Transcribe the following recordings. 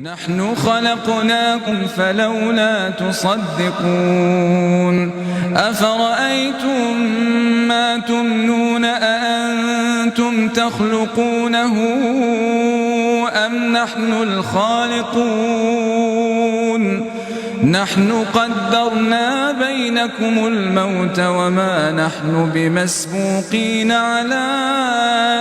نحن خلقناكم فلولا تصدقون أفرأيتم ما تمنون أأنتم تخلقونه أم نحن الخالقون نحن قدرنا بينكم الموت وما نحن بمسبوقين على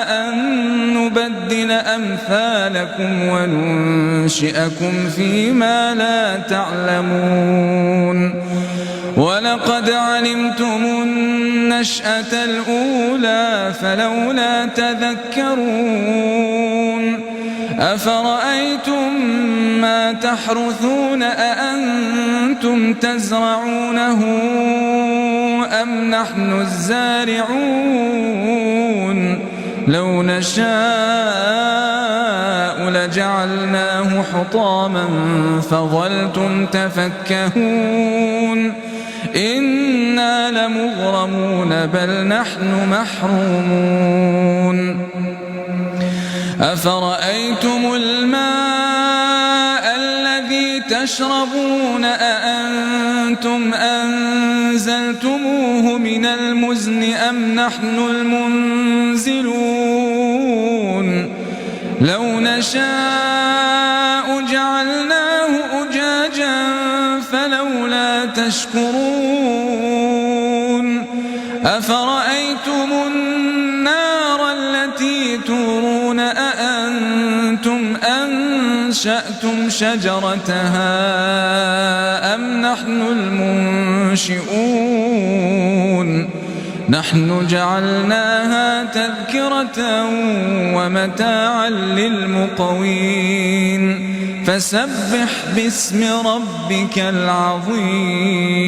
أن نبدل أمثالكم وننشئكم فيما لا تعلمون ولقد علمتم النشأة الأولى فلولا تذكرون أفرأيتم ما تحرثون أأنتم تزرعونه أم نحن الزارعون لو نشاء لجعلناه حطاما فظلتم تفكهون إنا لمغرمون بل نحن محرومون أفرأيتم الماء الذي تشربون أأنتم أنزلتموه من المزن أم نحن المنزلون لو نشاء جعلناه أجاجا فلولا تشكرون أفرأيتم النار التي تورون أأنتم أنشأتم شجرتها أم نحن المنشئون نحن جعلناها تذكرة ومتاعا للمقوين فسبح باسم ربك العظيم